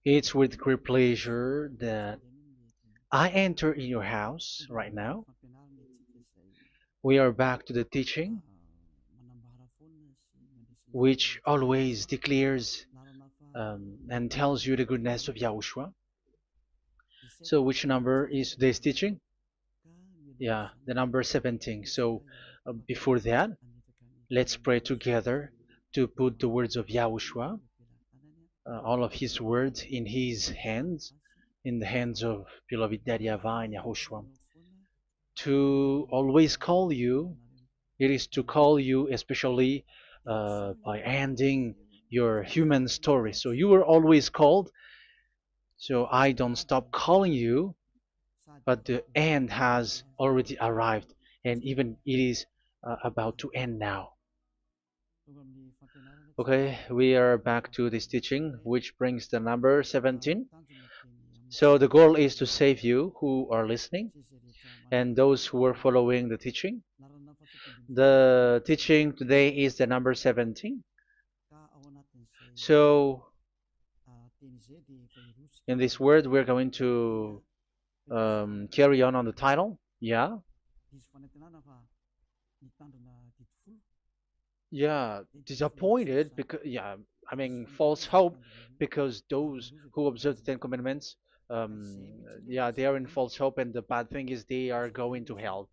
It's with great pleasure that I enter in your house right now. We are back to the teaching, which always declares and tells you the goodness of Yahushua. So, which number is today's teaching? Yeah, the number 17. So, before that, let's pray together to put the words of Yahushua, all of his words, in his hands, in the hands of beloved Daddy YAHVAH and YAHOSHUAH. To always call you, it is to call you especially by ending your human story. So you were always called, so I don't stop calling you, but the end has already arrived, and even it is about to end now. Okay, we are back to this teaching, which brings the number 17. So the goal is to save you who are listening and those who are following the teaching. The teaching today is the number 17. So in this word, we're going to carry on the title. Yeah. Yeah, disappointed because yeah, I mean false hope because those who observe the Ten Commandments, yeah, they are in false hope, and the bad thing is they are going to hell.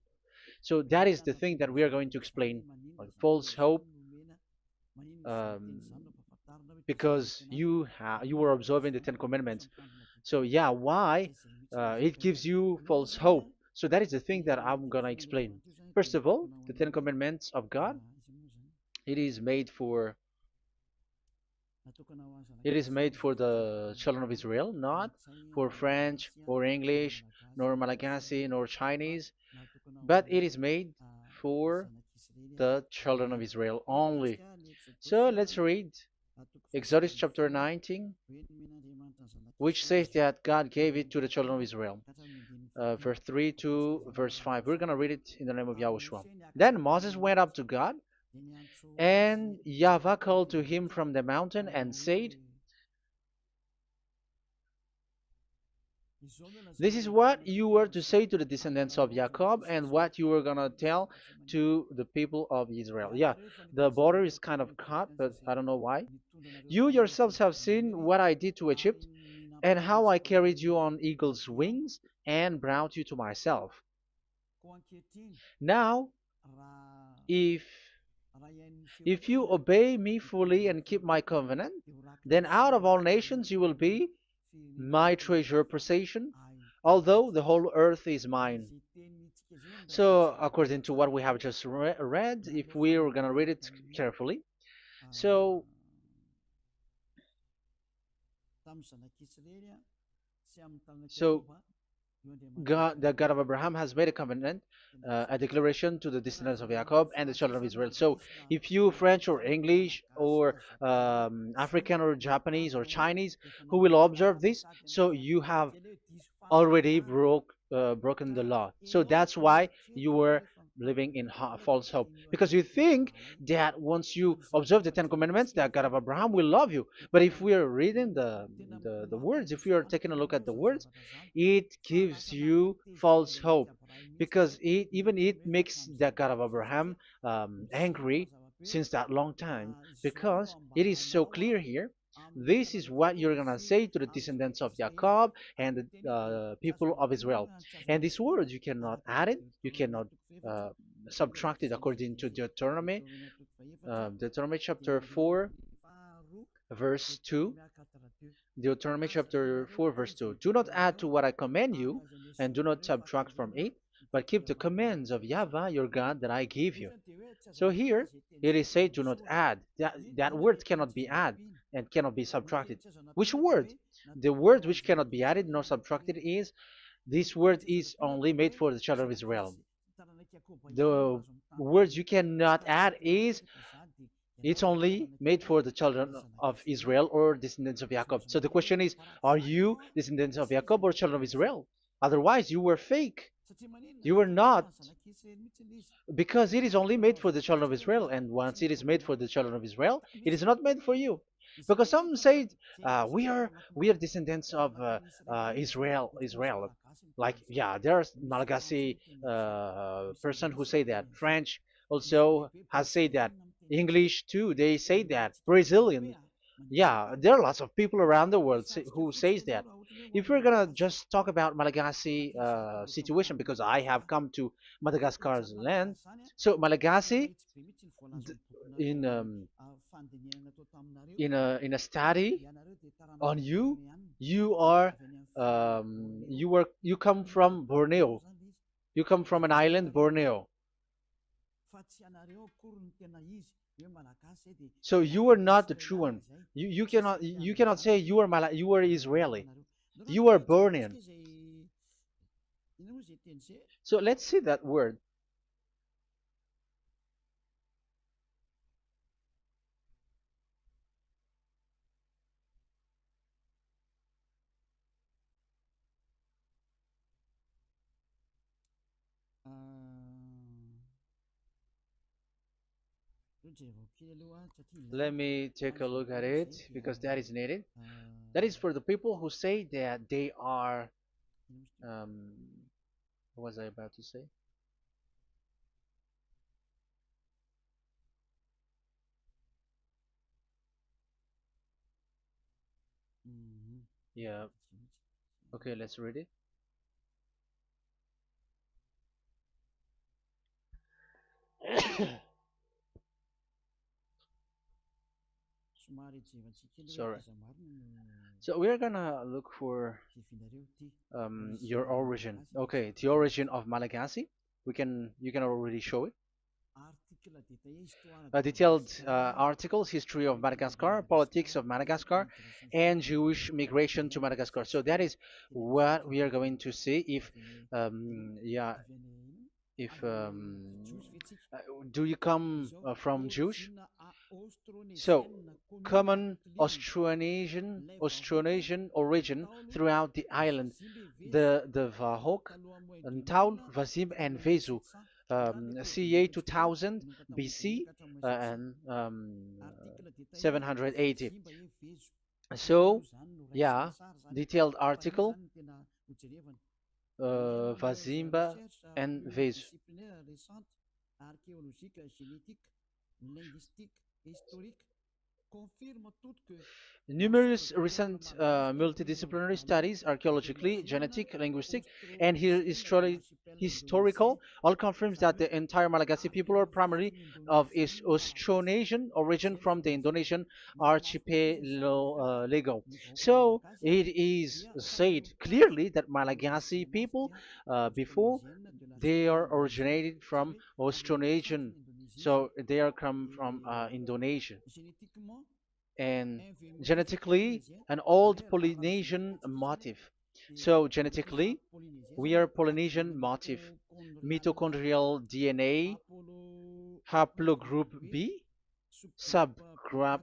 So that is the thing that we are going to explain, like false hope, um, because you were observing the Ten Commandments. So yeah, why it gives you false hope? So that is the thing that I'm gonna explain. First of all, the Ten Commandments of God, it is made for it is made for the children of Israel, not for French or English, nor Malagasy, nor Chinese, but it is made for the children of Israel only. So let's read Exodus chapter 19, which says that God gave it to the children of Israel. Verse 3 to verse 5. We're going to read it in the name of Yahushua. Then Moses went up to God, and YAHVAH called to him from the mountain and said, "This is what you were to say to the descendants of Jacob and what you were going to tell to the people of Israel." Yeah, the border is kind of cut, but I don't know why. "You yourselves have seen what I did to Egypt and how I carried you on eagle's wings and brought you to myself. Now, if if you obey me fully and keep my covenant, then out of all nations you will be my treasure possession, although the whole earth is mine." So, according to what we have just read, if we are going to read it carefully, so so God, the God of Abraham, has made a covenant, a declaration to the descendants of Jacob and the children of Israel. So, if you French or English or African or Japanese or Chinese who will observe this, so you have already broken the law. So that's why you were living in false hope, because you think that once you observe the Ten Commandments, that God of Abraham will love you. But if we are reading the words, if we are taking a look at the words, it gives you false hope, because even it makes the God of Abraham angry since that long time, because it is so clear here. This is what you're gonna say to the descendants of Jacob and the people of Israel. And this word, you cannot add it, you cannot uh, subtract it, according to Deuteronomy, Deuteronomy chapter 4, verse 2. Deuteronomy chapter 4, verse 2. "Do not add to what I command you, and do not subtract from it, but keep the commands of YAHVAH your God that I give you." So here it is said, "Do not add." That word cannot be added and cannot be subtracted. Which word? The word which cannot be added nor subtracted is, this word is only made for the children of Israel. The words you cannot add is, it's only made for the children of Israel or descendants of Jacob. So the question is, are you descendants of Jacob or children of Israel? Otherwise, you were fake. You were not, because it is only made for the children of Israel. And once it is made for the children of Israel, it is not made for you. because some say we are descendants of Israel. Like, yeah, there's Malagasy person who say that. French also has said that. English too, they say that. Brazilian, yeah, there are lots of people around the world who says that. If we're gonna just talk about Malagasy situation, because I have come to Madagascar's land, so Malagasy, in in a study on you, you come from Borneo. You come from an island, Borneo. So you are not the true one. You cannot say you are Israeli. You are Bornean. So let's see that word. Let me take a look at it because that is needed. That is for the people who say that they are. Um, what was I about to say? Yeah. Okay, let's read it. Sorry. So we're gonna look for your origin. Okay, the origin of Malagasy. You can already show it. Detailed articles, history of Madagascar, politics of Madagascar, and Jewish migration to Madagascar. So that is what we are going to see. Yeah, if uh, do you come from Jewish? So, common Austronesian origin throughout the island, the Vahok, Ntaul, Vazim, and Vezu, CA 2000 BC and 780. So, yeah, detailed article, Vazimba and Vezu. Numerous recent multidisciplinary studies, archaeologically, genetic, linguistic, and historical, all confirms that the entire Malagasy people are primarily of Austronesian origin from the Indonesian archipelago. So it is said clearly that Malagasy people, before, they are originated from Austronesian, so they are come from Indonesia, and genetically an old Polynesian motif. So genetically, we are Polynesian motif, mitochondrial DNA, haplogroup B, subgroup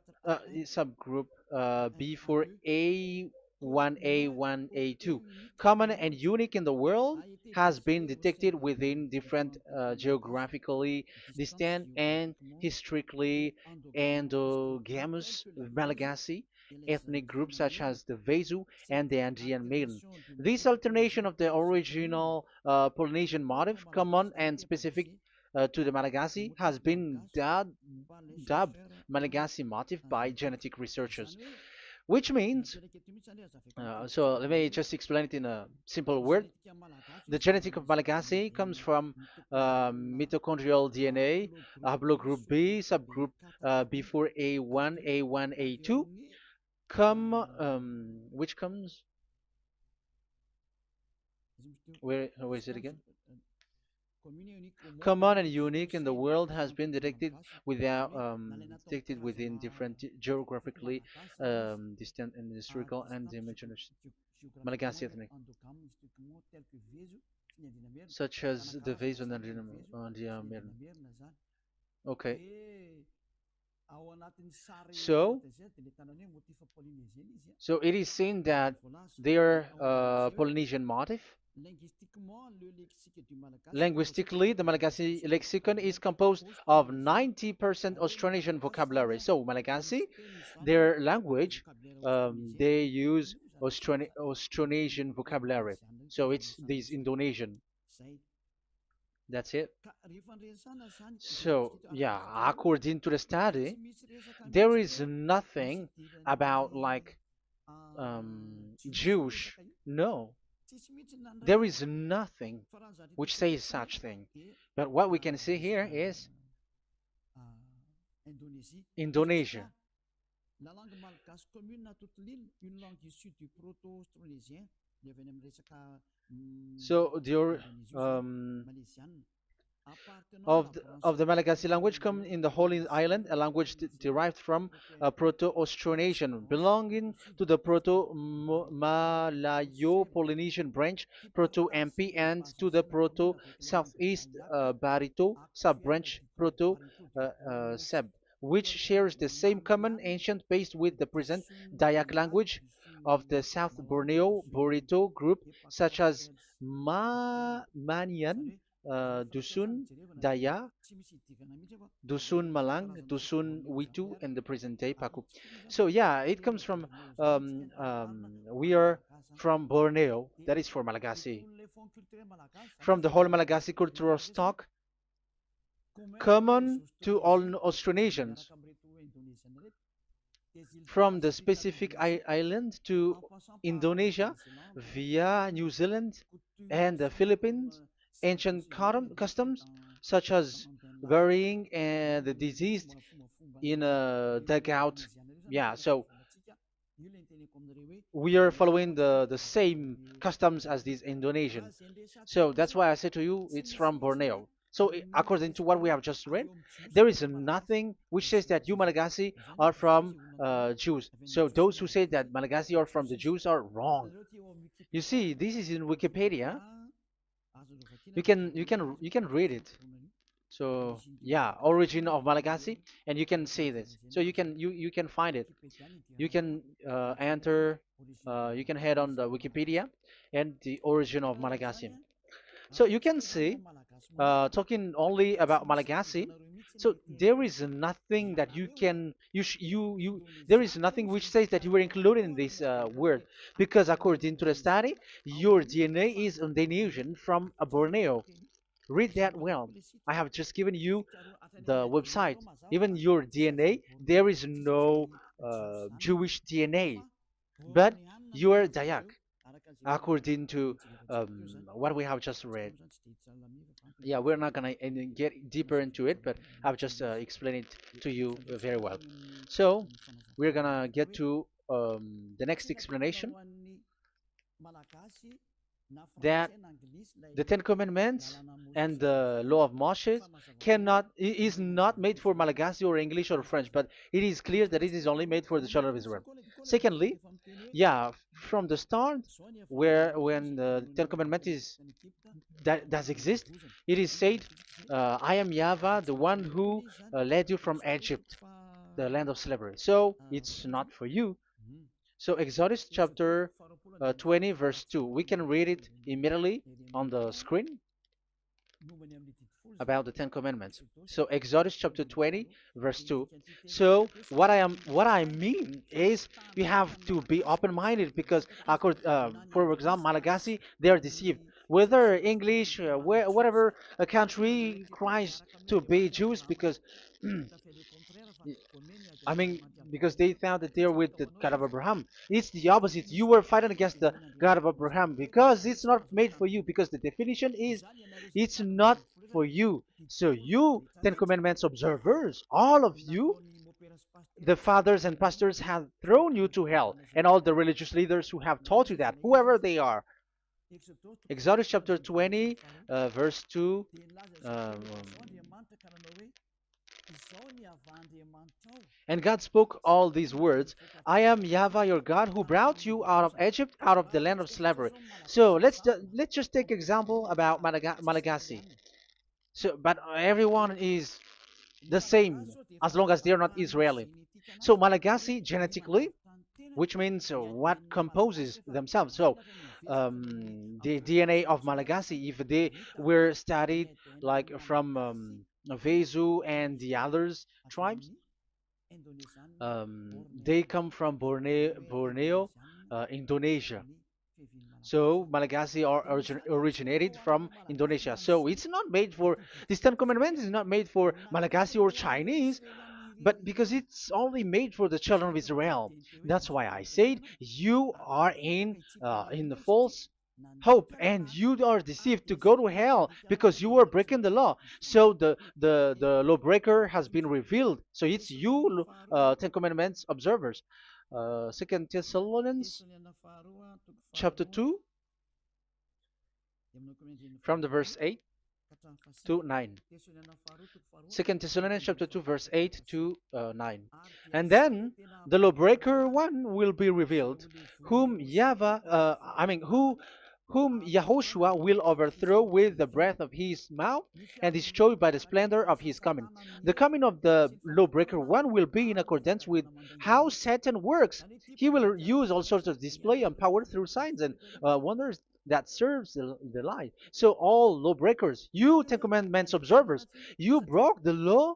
subgroup B for A1A1A2, common and unique in the world, has been detected within different geographically distant and historically endogamous Malagasy ethnic groups such as the Vezu and the Andean Maiden. This alternation of the original Polynesian motif, common and specific to the Malagasy, has been dubbed Malagasy motif by genetic researchers, which means, so let me just explain it in a simple word. The genetic of Malagasy comes from mitochondrial DNA, haplogroup B, subgroup B4A1, A1, A2, which comes, where is it again? Common and unique in the world, has been detected within different geographically distant and historical and dimensional Malagasy ethnic, such as the vase and the Okay, so so it is seen that they are Polynesian motif. Linguistically, the Malagasy lexicon is composed of 90% Austronesian vocabulary. So Malagasy, their language, they use Austronesian vocabulary. So it's this Indonesian. That's it. So yeah, according to the study, there is nothing about like Jewish. No, there is nothing which says such thing. But what we can see here is Indonesia. So the Malagasy language come in the Holy Island, a language derived from Proto-Austronesian, belonging to the Proto-Malayo-Polynesian branch, Proto-MP, and to the Proto-Southeast Barito sub-branch, Proto-Seb, which shares the same common ancient base with the present Dayak language of the South Borneo Burrito group, such as Manian, Dusun, Daya, Dusun Malang, Dusun Witu, and the present day Paku. So yeah, it comes from we are from Borneo, that is for Malagasy. From the whole Malagasy cultural stock, common to all Austronesians, from the specific island to Indonesia via New Zealand and the Philippines, ancient customs such as burying the deceased in a dugout. Yeah, so we are following the same customs as these Indonesian. So that's why I say to you, it's from Borneo. So according to what we have just read, there is nothing which says that you Malagasy are from Jews. So those who say that Malagasy are from the Jews are wrong. You see, this is in Wikipedia. You can read it. So yeah, origin of Malagasy, and you can see this. So you can find it. You can enter. You can head on the Wikipedia and the origin of Malagasy. So you can see, talking only about Malagasy. So there is nothing that you can you there is nothing which says that you were included in this word, because according to the study, your DNA is Indonesian from Borneo. Read that well. I have just given you the website. Even your DNA, there is no Jewish DNA, but you are Dayak, according to what we have just read. Yeah, we're not gonna get deeper into it, but I've just explained it to you very well. So we're gonna get to the next explanation, that the Ten Commandments and the Law of Moshe is not made for Malagasy or English or French, but it is clear that it is only made for the children of Israel. Secondly, yeah, from the start, where when the Ten Commandments that does exist, it is said, "I am Yahweh, the one who led you from Egypt, the land of slavery." So it's not for you. So Exodus chapter 20 verse 2. We can read it immediately on the screen about the Ten Commandments. So Exodus chapter 20 verse 2. So what I mean is, we have to be open-minded, because for example, Malagasy, they are deceived. Whether English, whatever a country cries to be Jews, because I mean, because they found that they're with the God of Abraham. It's the opposite. You were fighting against the God of Abraham, because it's not made for you. Because the definition is, it's not for you. So you, Ten Commandments observers, all of you, the fathers and pastors have thrown you to hell, and all the religious leaders who have taught you that, whoever they are. Exodus chapter 20, verse 2. Um, And God spoke all these words: "I am Yahweh your God, who brought you out of Egypt, out of the land of slavery." So let's just take example about Malagasy. So, but everyone is the same as long as they're not Israeli. So Malagasy genetically, which means what composes themselves. So the DNA of Malagasy, if they were studied like from Vezu and the others tribes, they come from Borneo, Indonesia. So Malagasy are originated from Indonesia. So it's not made for this Ten Commandments is not made for Malagasy or Chinese, but because it's only made for the children of Israel. That's why I said you are in the false hope and you are deceived to go to hell because you are breaking the law. So the lawbreaker has been revealed. So it's you, Ten Commandments observers. Second Thessalonians chapter 2 from the verse 8 to 9. Second Thessalonians chapter 2 verse 8 to 9. And then the lawbreaker one will be revealed, whom whom Yahushua will overthrow with the breath of his mouth and destroy by the splendor of his coming. The coming of the lawbreaker one will be in accordance with how Satan works. He will use all sorts of display and power through signs and wonders that serves the lie. So all lawbreakers, you Ten Commandments observers, you broke the law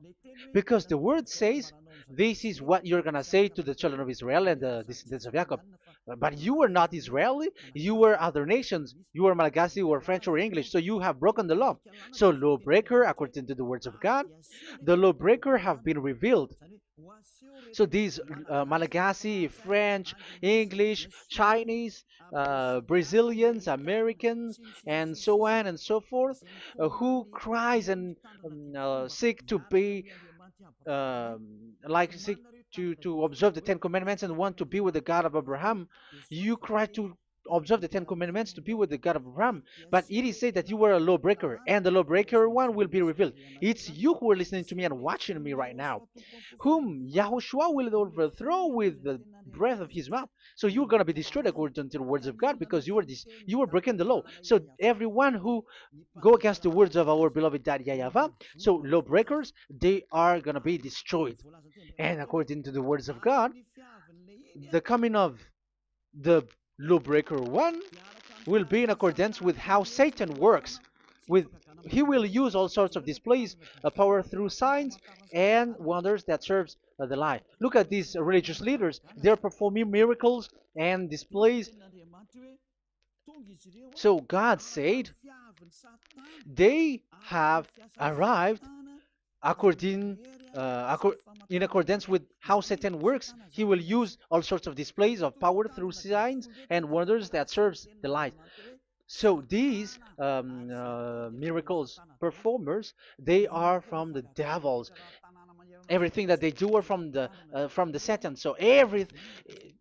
because the word says this is what you're gonna say to the children of Israel and the descendants of Jacob. But you were not Israeli, you were other nations, you were Malagasy or French or English, so you have broken the law. So lawbreaker, according to the words of God, the lawbreaker have been revealed. So these Malagasy, French, English, Chinese, Brazilians, Americans, and so on and so forth, who cries and seek to be like seek to observe the Ten Commandments and want to be with the God of Abraham. You cry to observe the Ten Commandments to be with the God of Abraham, but it is said that you were a lawbreaker, and the lawbreaker one will be revealed. It's you who are listening to me and watching me right now, whom Yahushua will overthrow with the breath of his mouth. So you're gonna be destroyed according to the words of God because you were breaking the law. So everyone who go against the words of our beloved Dad YAHVAH, so lawbreakers, they are gonna be destroyed. And according to the words of God, the coming of the lawbreaker one will be in accordance with how Satan works. With he will use all sorts of displays, power through signs and wonders that serves the lie. Look at these religious leaders; they're performing miracles and displays. So God said they have arrived according in accordance with how Satan works. He will use all sorts of displays of power through signs and wonders that serves the light. So these miracles performers, they are from the devils. Everything that they do are from the Satan. So every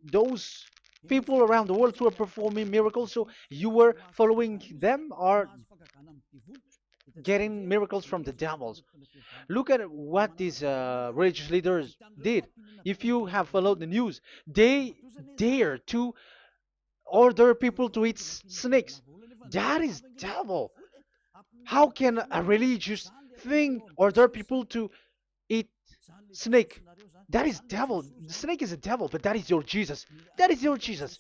those people around the world who are performing miracles, so you were following them, are getting miracles from the devils. Look at what these religious leaders did. If you have followed the news, they dare to order people to eat snakes. That is devil. How can a religious thing order people to eat snake? That is devil. The snake is a devil, but that is your Jesus. That is your Jesus.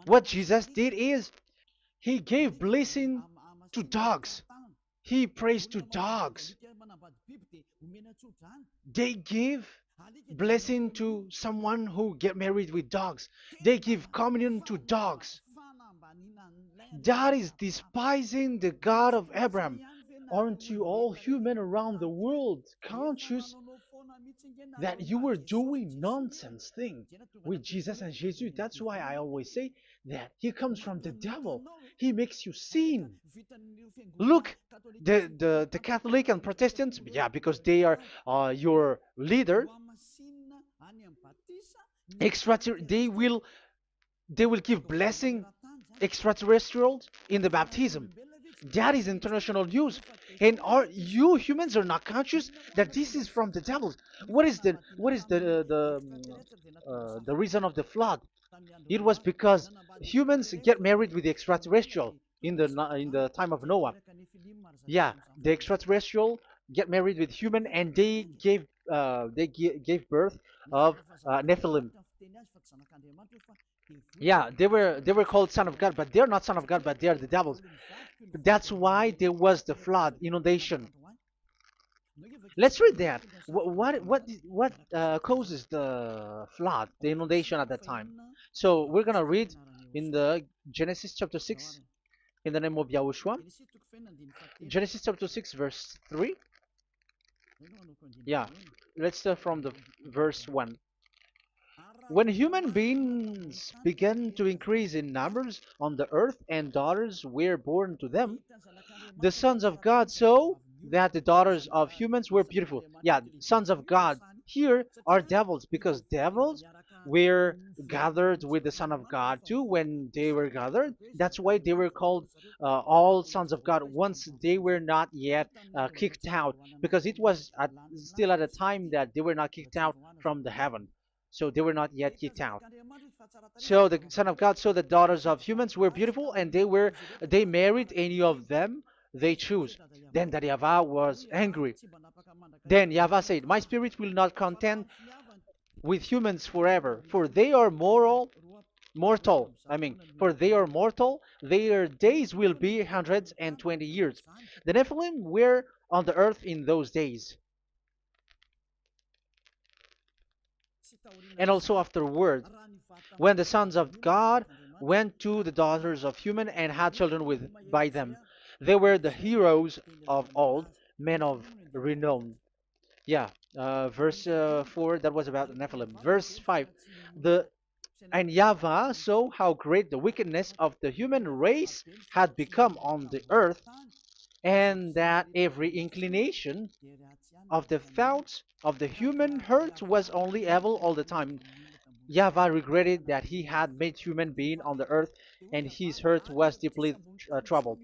What Jesus did is he gave blessing to dogs. He prays to dogs. They give blessing to someone who get married with dogs. They give communion to dogs. That is despising the God of Abraham. Aren't you all human around the world conscious that you were doing nonsense thing with Jesus and Jesus? That's why I always say that he comes from the devil. He makes you sin. Look, the Catholic and Protestants, yeah, because they are your leader. They will give blessing extraterrestrials in the baptism. That is international news. And are you humans are not conscious that this is from the devil? What is the reason of the flood? It was because humans get married with the extraterrestrial in the time of Noah. Yeah, the extraterrestrial get married with human, and they gave birth of Nephilim. Yeah, they were called son of God, but they're not son of God, but they're the devils. That's why there was the flood, inundation. Let's read that. What causes the flood, the inundation at that time? So we're gonna read in the Genesis chapter 6 in the name of Yahushua. Genesis chapter 6 verse 3. Yeah, let's start from the verse 1. When human beings began to increase in numbers on the earth and daughters were born to them, the sons of God saw that the daughters of humans were beautiful. Yeah, sons of God here are devils because devils were gathered with the Son of God too when they were gathered. That's why they were called all sons of God once they were not yet kicked out because it was still at a time that they were not kicked out from the heaven. So they were not yet kicked out. So the Son of God saw the daughters of humans were beautiful, and they married any of them they choose. Then the YAHVAH was angry. Then YAHVAH said, "My spirit will not contend with humans forever, for they are mortal. For they are mortal. Their days will be 120 years." The Nephilim were on the earth in those days, and also afterward, when the sons of God went to the daughters of human and had children with by them. They were the heroes of old, men of renown. Yeah, verse 4, that was about the Nephilim. Verse 5, the and YAHVAH saw how great the wickedness of the human race had become on the earth, and that every inclination of the thoughts of the human heart was only evil all the time. YAHVAH regretted that he had made human being on the earth, and his heart was deeply troubled.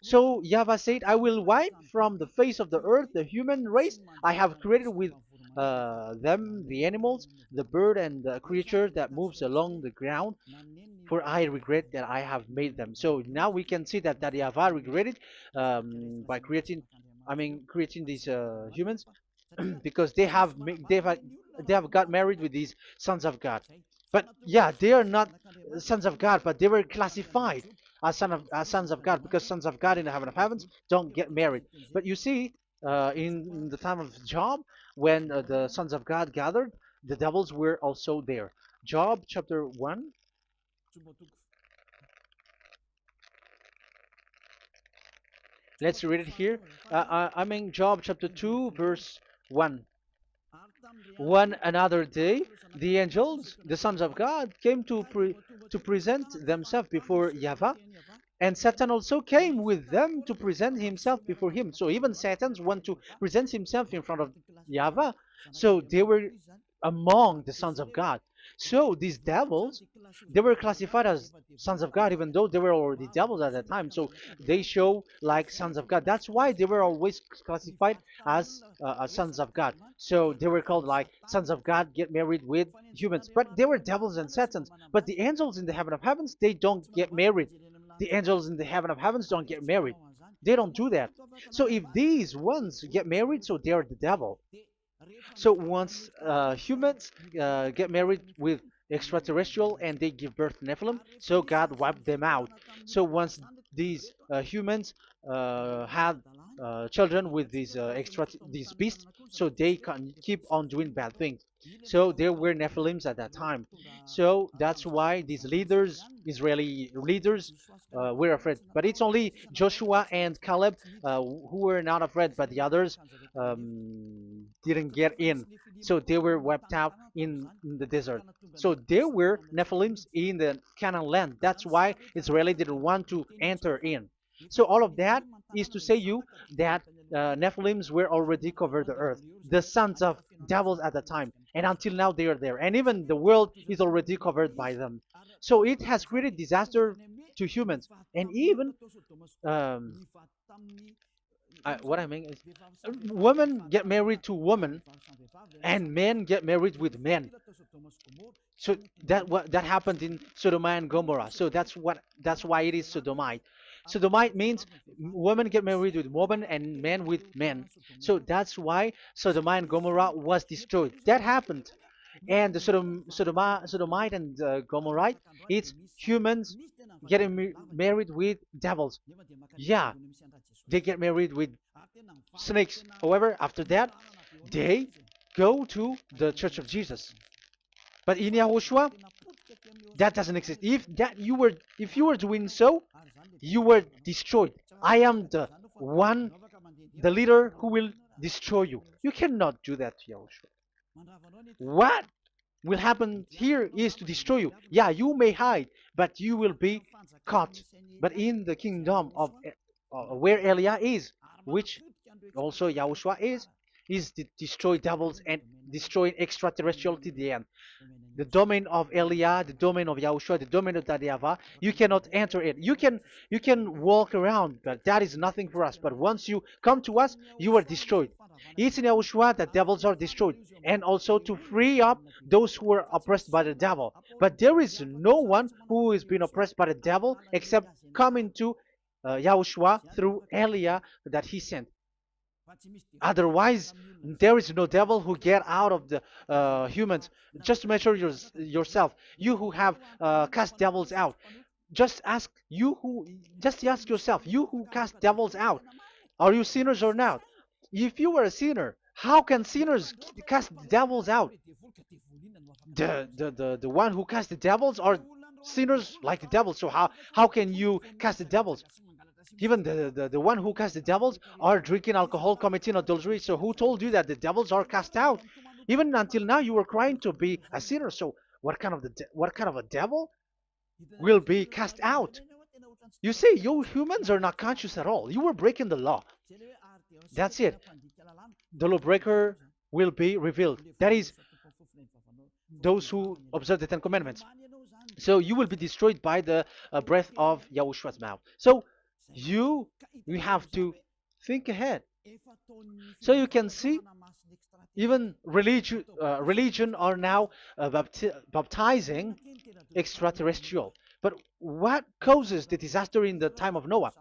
So YAHVAH said, "I will wipe from the face of the earth the human race I have created with them, the animals, the bird, and the creature that moves along the ground, for I regret that I have made them." So now we can see that YAHVAH regretted by creating these humans because they have got married with these sons of God. But yeah, they are not sons of God, but they were classified as sons of God because sons of God in the heaven of heavens don't get married. But you see, in the time of Job, when the sons of God gathered, the devils were also there. Job chapter 1. Let's read it here. Job chapter 2, verse 1. One another day, the angels, the sons of God, came to present themselves before YAHVAH, and Satan also came with them to present himself before him. So even Satan's want to present himself in front of YAHVAH. So they were among the sons of God. So these devils, they were classified as sons of God, even though they were already devils at that time. So they show like sons of God. That's why they were always classified as sons of God. So they were called like sons of God get married with humans. But they were devils and satans. But the angels in the heaven of heavens, they don't get married. The angels in the heaven of heavens don't get married. They don't do that. So if these ones get married, so they are the devil. So once humans get married with extraterrestrial and they give birth to Nephilim, so God wiped them out. So once these humans had children with these beasts, so they can keep on doing bad things. So there were Nephilims at that time. So that's why these leaders, Israeli leaders, were afraid. But it's only Joshua and Caleb who were not afraid, but the others didn't get in. So they were wiped out in the desert. So there were Nephilims in the Canaan land. That's why Israeli didn't want to enter in. So all of that is to say you that Nephilims were already covered the earth, the sons of devils at the time, and until now they are there, and even the world is already covered by them. So it has created disaster to humans, and even um, what I mean is, women get married to women, and men get married with men. So that happened in Sodom and Gomorrah. So that's why it is Sodomite. Sodomite means women get married with women and men with men. So that's why Sodom and Gomorrah was destroyed. That happened. and the Sodomite and Gomorrite, it's humans getting married with devils. Yeah, they get married with snakes. However, after that, they go to the Church of Jesus. But in Yahushua, that doesn't exist. If you were doing so, you were destroyed. I am the one, the leader who will destroy you. You cannot do that to Yahushua. What will happen here is to destroy you. Yeah, you may hide, but you will be caught. But in the kingdom of where Elia is, which also Yahushua is to destroy devils and destroy extraterrestrial to the end. The domain of Elia, the domain of Yahushua, the domain of YAHVAH, you cannot enter it. You can walk around, but that is nothing for us. But once you come to us, you are destroyed. It's in Yahushua that devils are destroyed, and also to free up those who are oppressed by the devil. But there is no one who is being oppressed by the devil except coming to Yahushua through Elia that he sent. Otherwise, there is no devil who get out of the humans. Just measure yourself. You who have cast devils out. Just ask yourself, you who cast devils out, are you sinners or not? If you are a sinner, how can sinners cast devils out? The one who cast the devils are sinners like the devils. So how can you cast the devils? Even the one who cast the devils are drinking alcohol, committing adultery. So who told you that the devils are cast out? Even until now, you were crying to be a sinner. So what kind of a devil will be cast out? You see, you humans are not conscious at all. You were breaking the law. That's it. The lawbreaker will be revealed. That is, those who observe the Ten Commandments. So you will be destroyed by the breath of Yahushua's mouth. So you you have to think ahead. So you can see, even religion are now baptizing extraterrestrial. But what causes the disaster in the time of Noah?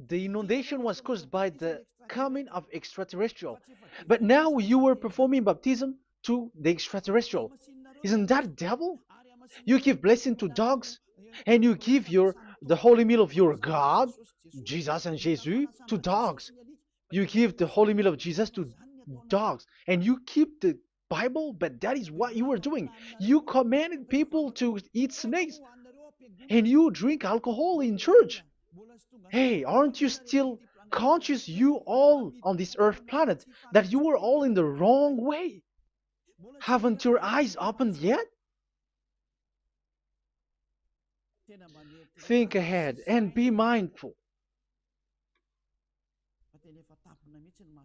The inundation was caused by the coming of extraterrestrial. But now you were performing baptism to the extraterrestrial. Isn't that devil? You give blessing to dogs, and you give the holy meal of your God, Jesus and Jesus, to dogs. You give the holy meal of Jesus to dogs, and you keep the Bible, but that is what you were doing. You commanded people to eat snakes, and you drink alcohol in church. Hey, aren't you still conscious, you all on this earth planet, that you were all in the wrong way? Haven't your eyes opened yet? Think ahead and be mindful,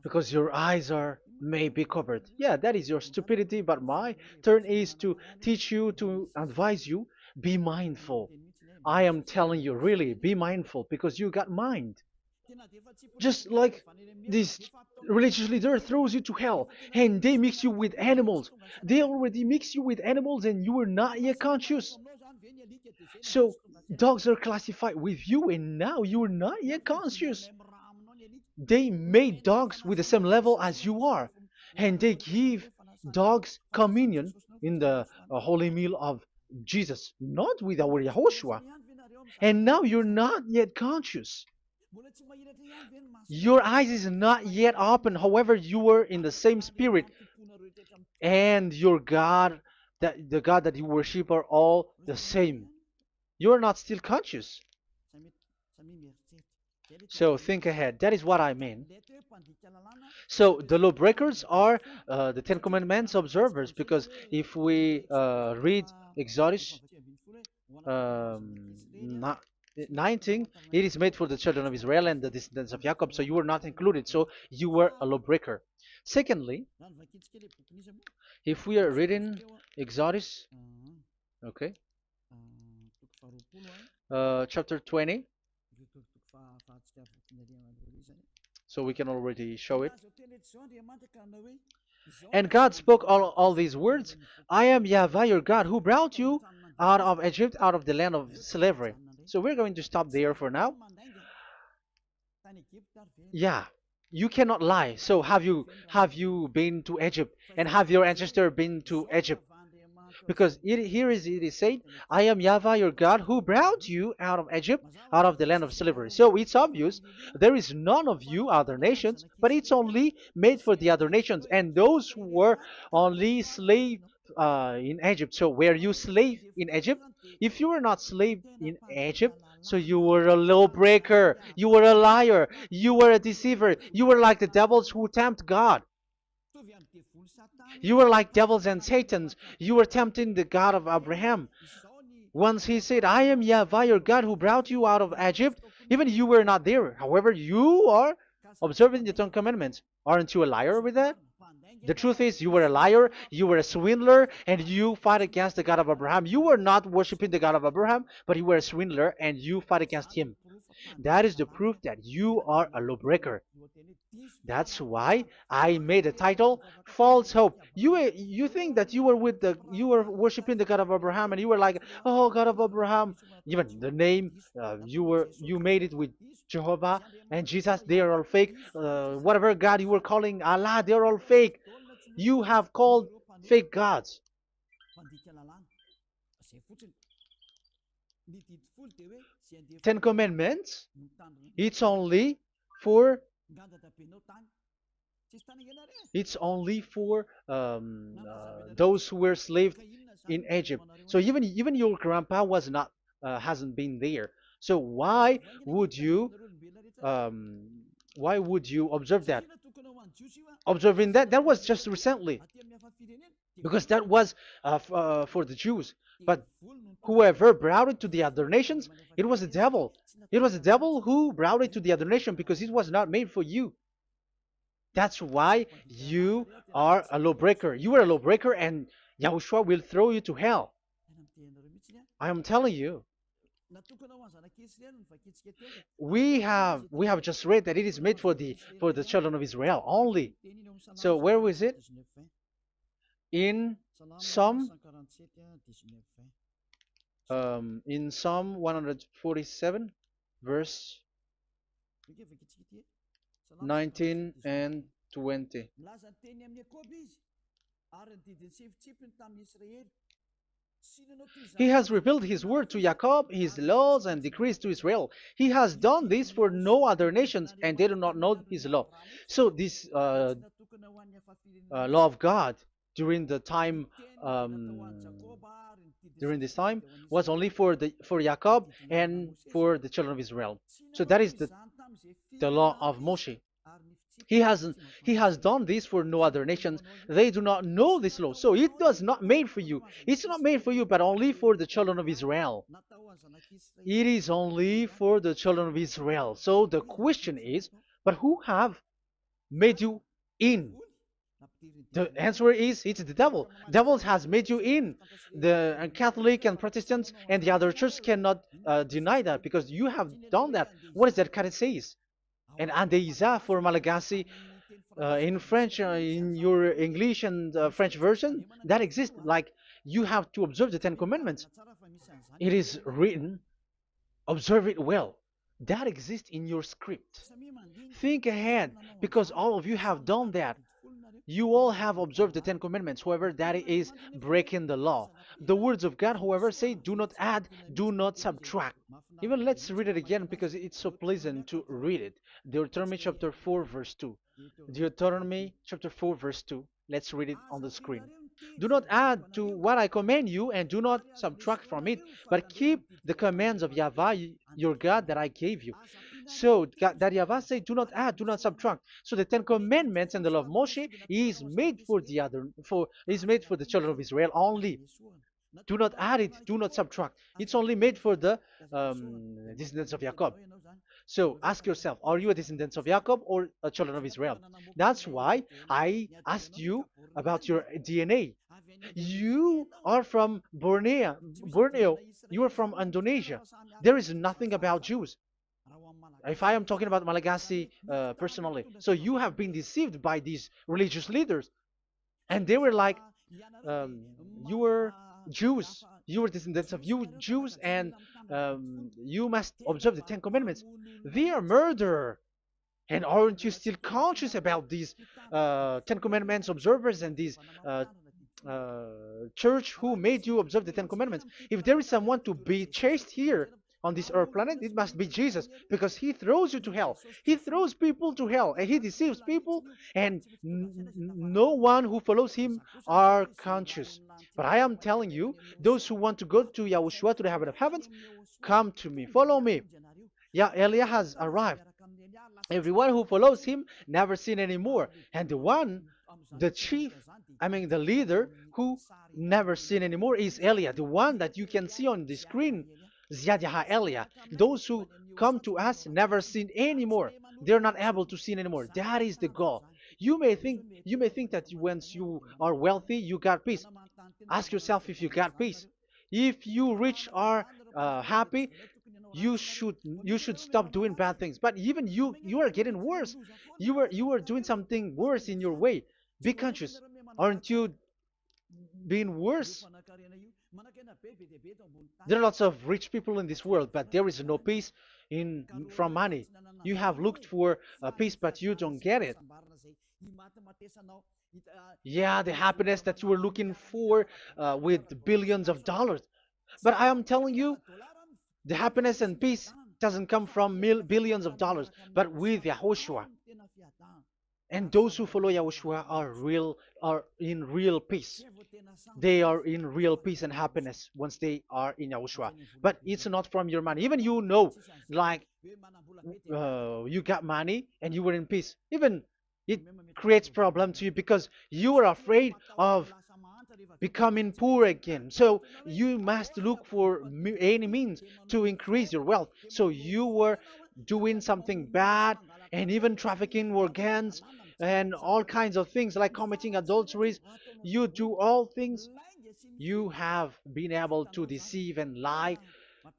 because your eyes are may be covered. Yeah, that is your stupidity, but my turn is to teach you, to advise you. Be mindful. I am telling you, really, be mindful, because you got mind. Just like this religious leader throws you to hell, and they mix you with animals. They already mix you with animals, and you are not yet conscious. So dogs are classified with you, and now you are not yet conscious. They made dogs with the same level as you are, and they give dogs communion in the holy meal of Jesus, not with our Yahushua. And now you're not yet conscious. Your eyes is not yet open. However, you were in the same spirit, and your God, that the God that you worship, are all the same. You are not still conscious. So think ahead. That is what I mean. So the lawbreakers are the Ten Commandments observers, because if we read Exodus um, 19, it is made for the children of Israel and the descendants of Jacob, so you were not included, so you were a lawbreaker. Secondly, if we are reading Exodus, okay, chapter 20, so we can already show it. And God spoke all these words: I am YAHVAH your God, who brought you out of Egypt, out of the land of slavery. So we're going to stop there for now. Yeah, you cannot lie. So have you been to Egypt, and have your ancestor been to Egypt? Because it is said, I am Yahweh your God who brought you out of Egypt, out of the land of slavery. So it's obvious there is none of you other nations, but it's only made for the other nations and those who were only slave in Egypt. So were you slave in Egypt? If you were not slave in Egypt, so you were a lawbreaker, you were a liar, you were a deceiver, you were like the devils who tempt God. You were like devils and Satans. You were tempting the God of Abraham. Once he said, I am Yahweh, your God, who brought you out of Egypt, even you were not there. However, you are observing the Ten Commandments. Aren't you a liar with that? The truth is, you were a liar, you were a swindler, and you fight against the God of Abraham. You were not worshiping the God of Abraham, but you were a swindler, and you fight against him. That is the proof that you are a lawbreaker. That's why I made a title, False Hope. You think that you were worshiping the God of Abraham and you were like, oh God of Abraham. Even the name you made it with Jehovah and Jesus, they are all fake. Whatever God you were calling Allah, they're all fake. You have called fake gods. Ten Commandments, it's only for those who were slaves in Egypt. So even your grandpa was not hasn't been there. So would you um, why would you observe that? Observing that was just recently because that was for the Jews. But whoever brought it to the other nations, it was the devil. It was the devil who brought it to the other nation because it was not made for you. That's why you are a lawbreaker. You are a lawbreaker, and Yahushua will throw you to hell. I am telling you. We have just read that it is made for the children of Israel only. So where was it? In Psalm in Psalm 147, verse 19 and 20. He has revealed his word to Jacob, his laws and decrees to Israel. He has done this for no other nations, and they do not know his law. So this law of God during the time during this time was only for Jacob and for the children of Israel. So that is the law of Moshe. He has done this for no other nations. They do not know this law. So it was not made for you. It's not made for you, but only for the children of Israel. It is only for the children of Israel. So the question is, but who have made you in? The answer is it's the devil. Devil has made you in. The Catholic and Protestants and the other church cannot deny that because you have done that. What is that card says? And Andeiza for Malagasy in French, in your English and French version, that exists. Like you have to observe the Ten Commandments. It is written, observe it well. That exists in your script. Think ahead because all of you have done that. You all have observed the Ten Commandments, however, that is breaking the law. The words of God, however, say, do not add, do not subtract. Even let's read it again because it's so pleasant to read it. Deuteronomy chapter 4, verse 2. Deuteronomy chapter 4, verse 2. Let's read it on the screen. Do not add to what I command you, and do not subtract from it, but keep the commands of Yahweh, your God, that I gave you. So that Yahweh said, do not add, do not subtract. So the Ten Commandments and the law of Moshe is made for the children of Israel only. Do not add it, do not subtract. It's only made for the descendants of Jacob. So ask yourself, are you a descendant of Jacob or a children of Israel? That's why I asked you about your DNA. You are from Borneo. You are from Indonesia. There is nothing about Jews. If I am talking about Malagasy personally. So you have been deceived by these religious leaders. And they were like, you were Jews. You were descendants of you Jews, and you must observe the Ten Commandments. They are murderer. And aren't you still conscious about these Ten Commandments observers and these church who made you observe the Ten Commandments. If there is someone to be chased here on this earth planet, it must be Jesus, because he throws you to hell. He throws people to hell, and he deceives people, and no one who follows him are conscious. But I am telling you, those who want to go to Yahushua, to the heaven of heavens, come to me, follow me. Yeah, Eliah has arrived. Everyone who follows him never sin anymore. And the one, the chief, I mean the leader who never sin anymore is Eliah, the one that you can see on the screen. Ziyadah Eliah. Those who come to us never sin anymore. They're not able to sin anymore. That is the goal. You may think that once you are wealthy, you got peace. Ask yourself if you got peace. If you rich are happy, you should stop doing bad things. But even you are getting worse. You are doing something worse in your way. Be conscious. Aren't you being worse? There are lots of rich people in this world, but there is no peace in from money. You have looked for peace, but you don't get it. Yeah, the happiness that you were looking for with billions of dollars. But I am telling you, the happiness and peace doesn't come from billions of dollars, but with Yahushua. And those who follow Yahushua are in real peace. They are in real peace and happiness once they are in Yahushua. But it's not from your money. Even like you got money and you were in peace. Even it creates problem to you because you are afraid of becoming poor again. So you must look for any means to increase your wealth. So you were doing something bad and even trafficking organs and all kinds of things like committing adulteries. You do all things. You have been able to deceive and lie.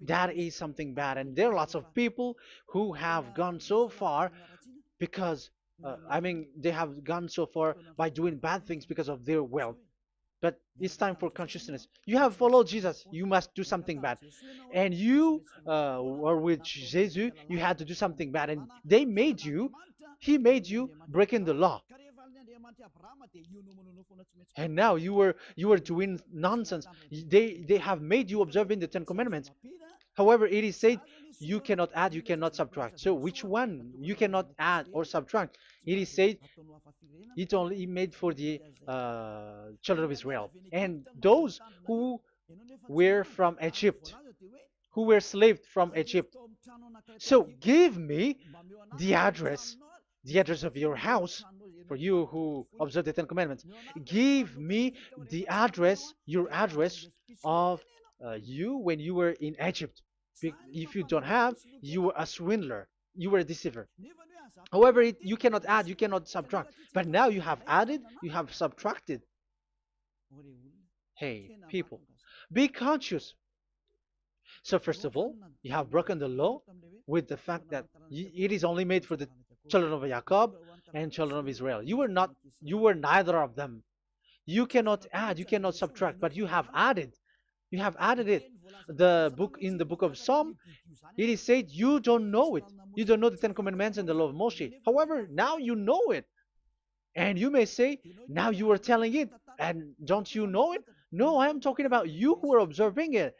That is something bad. And there are lots of people who have gone so far because, they have gone so far by doing bad things because of their wealth. But it's time for consciousness. You have followed Jesus, you must do something bad. And you were with Jesus, you had to do something bad. And he made you breaking the law. And now you were doing nonsense. They have made you observing the Ten Commandments. However, it is said you cannot add, you cannot subtract. So which one you cannot add or subtract? It is said it only made for the children of Israel and those who were from Egypt, who were slaves from Egypt. So give me the address, the address of your house, for you who observe the Ten Commandments. Give me the address, your address of you when you were in Egypt. If you don't have, you were a swindler, you were a deceiver. However, you cannot add, you cannot subtract. But now you have added, you have subtracted. Hey, people, be conscious. So first of all, you have broken the law with the fact that it is only made for the children of Jacob and children of Israel. You were neither of them. You cannot add, you cannot subtract, but you have added. You have added it. In the book of Psalm, it is said you don't know it. You don't know the Ten Commandments and the law of Moshe. However, now you know it. And you may say, now you are telling it, and don't you know it? No, I am talking about you who are observing it.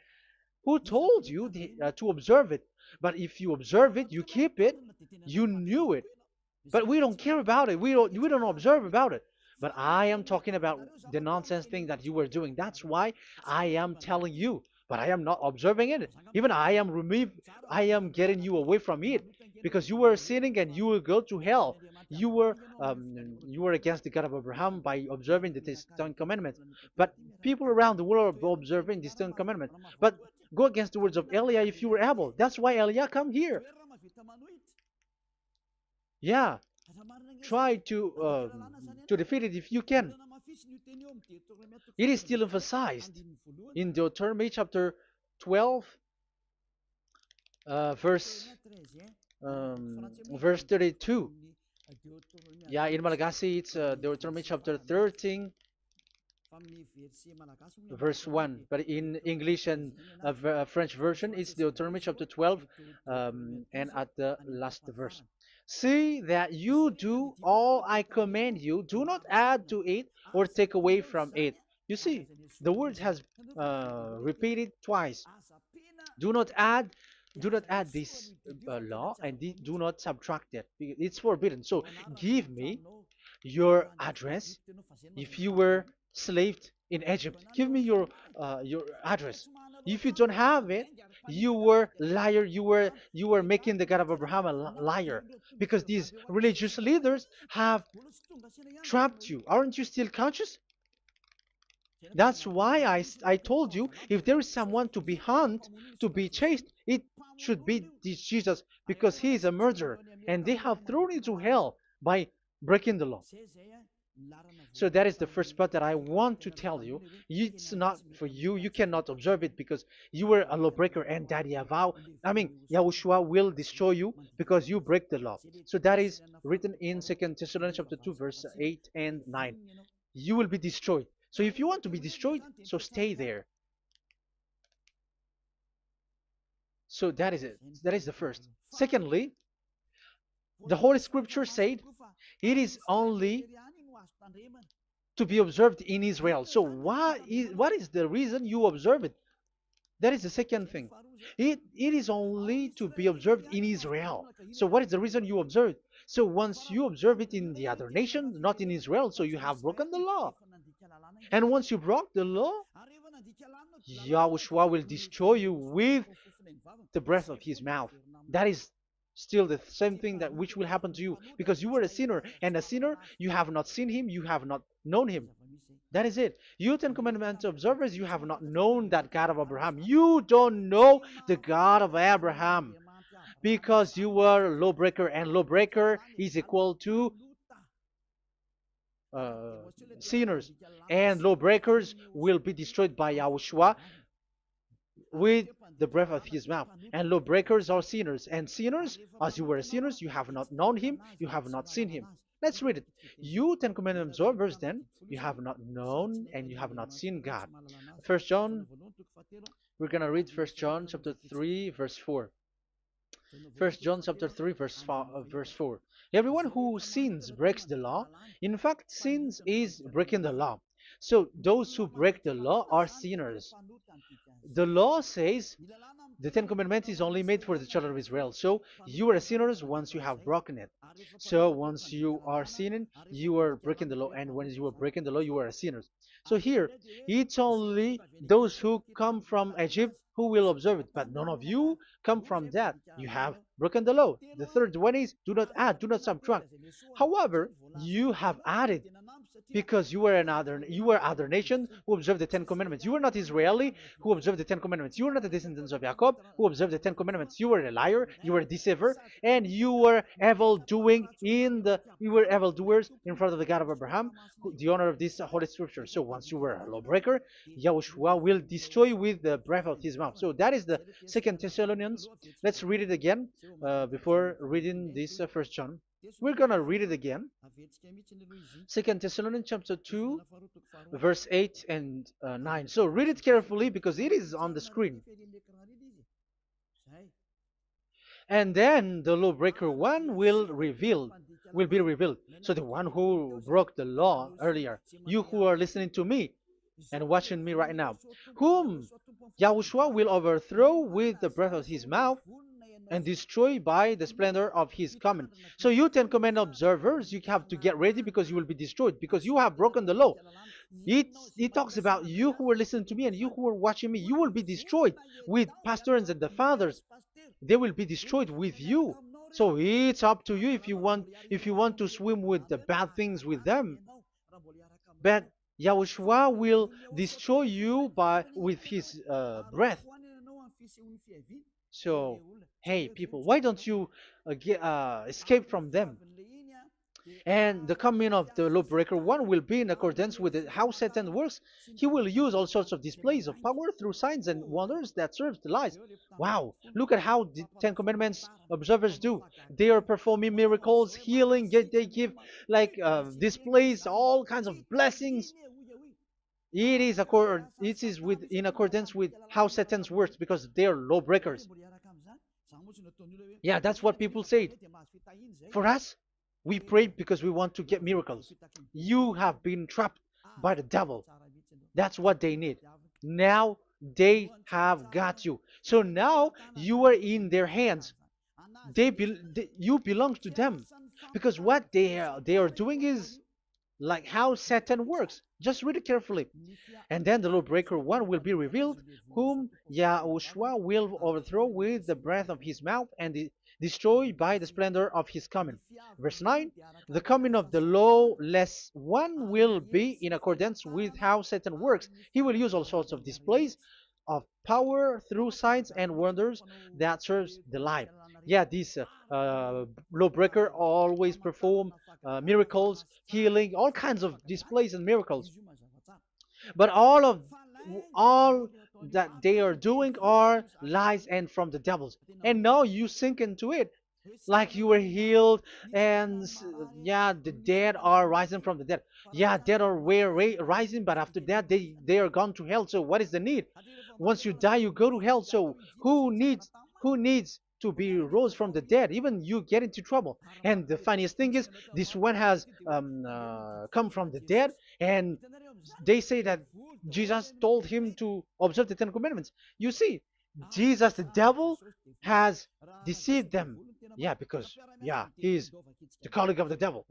Who told you to observe it? But if you observe it, you keep it, you knew it. But we don't care about it. We don't observe about it. But I am talking about the nonsense thing that you were doing. That's why I am telling you. But I am not observing it. Even I am getting you away from it. Because you were sinning and you will go to hell. You were against the God of Abraham by observing the Ten Commandments. But people around the world are observing the Ten Commandments. But go against the words of Eliah if you were able. That's why Eliah come here. Yeah, try to defeat it if you can. It is still emphasized in Deuteronomy chapter 12, verse 32. Yeah, in Malagasy it's Deuteronomy chapter 13, verse 1. But in English and French version, it's Deuteronomy chapter 12, and at the last verse. See that you do all I command you. Do not add to it or take away from it. You see, the word has repeated twice. Do not add, do not add this law, and do not subtract it. It's forbidden. So give me your address. If you were slaved in Egypt, give me your address. If you don't have it, you were liar. You were making the God of Abraham a liar, because these religious leaders have trapped you. Aren't you still conscious? That's why I told you, if there is someone to be hunted, to be chased, it should be this Jesus, because he is a murderer, and they have thrown you to hell by breaking the law. So that is the first part that I want to tell you. It's not for you. You cannot observe it because you were a lawbreaker, and that Yahushua will destroy you because you break the law. So that is written in 2 Thessalonians chapter 2, verse 8 and 9. You will be destroyed. So if you want to be destroyed, so stay there. So that is it. That is the first. Secondly, the Holy Scripture said it is only to be observed in Israel. So what is the reason you observe it? That is the second thing. It is only to be observed in Israel. So what is the reason you observe it? So once you observe it in the other nation, not in Israel, so you have broken the law. And once you broke the law, Yahushua will destroy you with the breath of his mouth. That is still the same thing that which will happen to you, because you were a sinner, and a sinner, you have not seen him, you have not known him. That is it. You Ten Commandments observers, you have not known that God of Abraham. You don't know the God of Abraham, because you were a lawbreaker, and lawbreaker is equal to sinners, and lawbreakers will be destroyed by Yahushua with the breath of his mouth. And lawbreakers are sinners, and sinners, as you were sinners, you have not known him, you have not seen him. Let's read it. You Ten Commandments observers, then, you have not known and you have not seen God. First John, we're going to read 1 John chapter 3, verse 4. 1 John chapter 3, verse 4. Everyone who sins breaks the law. In fact, sins is breaking the law. So those who break the law are sinners. The law says the Ten Commandments is only made for the children of Israel. So you are sinners once you have broken it. So once you are sinning, you are breaking the law. And when you are breaking the law, you are a sinner. So here, it's only those who come from Egypt who will observe it. But none of you come from that. You have broken the law. The third one is, do not add, do not subtract. However, you have added, because you were other nation who observed the Ten Commandments. You were not Israeli who observed the Ten Commandments. You were not the descendants of Jacob who observed the Ten Commandments. You were a liar, you were a deceiver, and you were evildoers in front of the God of Abraham, the honor of this Holy Scripture. So once you were a lawbreaker, Yahushua will destroy you with the breath of his mouth. So that is the 2 Thessalonians. Let's read it again before reading this 1 John. We're going to read it again. 2 Thessalonians chapter 2, verse 8 and 9. So read it carefully because it is on the screen. And then the lawbreaker one will be revealed. So the one who broke the law earlier, you who are listening to me and watching me right now, whom Yahushua will overthrow with the breath of his mouth and destroy by the splendor of his coming. So you Ten Commandment observers, you have to get ready because you will be destroyed, because you have broken the law. It talks about you who are listening to me and you who are watching me. You will be destroyed with pastors and the fathers. They will be destroyed with you. So it's up to you if you want to swim with the bad things with them. But Yahushua will destroy you with his breath. So, hey people, why don't you escape from them? And the coming of the lawbreaker one will be in accordance with how Satan works. He will use all sorts of displays of power through signs and wonders that serve the lies. Wow, look at how the Ten Commandments observers do. They are performing miracles, healing, they give like displays, all kinds of blessings. It is in accordance with how Satan works, because they are lawbreakers. Yeah, that's what people say. For us, we pray because we want to get miracles. You have been trapped by the devil. That's what they need. Now they have got you. So now you are in their hands. You belong to them, because what they are doing is like how Satan works. Just read it carefully. And then the lawbreaker one will be revealed, whom Yahushua will overthrow with the breath of his mouth and destroy by the splendor of his coming. Verse 9, the coming of the lawless one will be in accordance with how Satan works. He will use all sorts of displays of power through signs and wonders that serves the lie. Yeah, these lawbreaker always perform miracles, healing, all kinds of displays and miracles. But all that they are doing are lies and from the devils. And now you sink into it, like you were healed, and yeah, the dead are rising from the dead. Yeah, dead are rising, but after that they are gone to hell. So what is the need? Once you die, you go to hell. So who needs to be rose from the dead? Even you get into trouble. And the funniest thing is, this one has come from the dead, and they say that Jesus told him to observe the Ten Commandments. You see, Jesus, the devil, has deceived them. Yeah, because yeah, he's the colleague of the devil.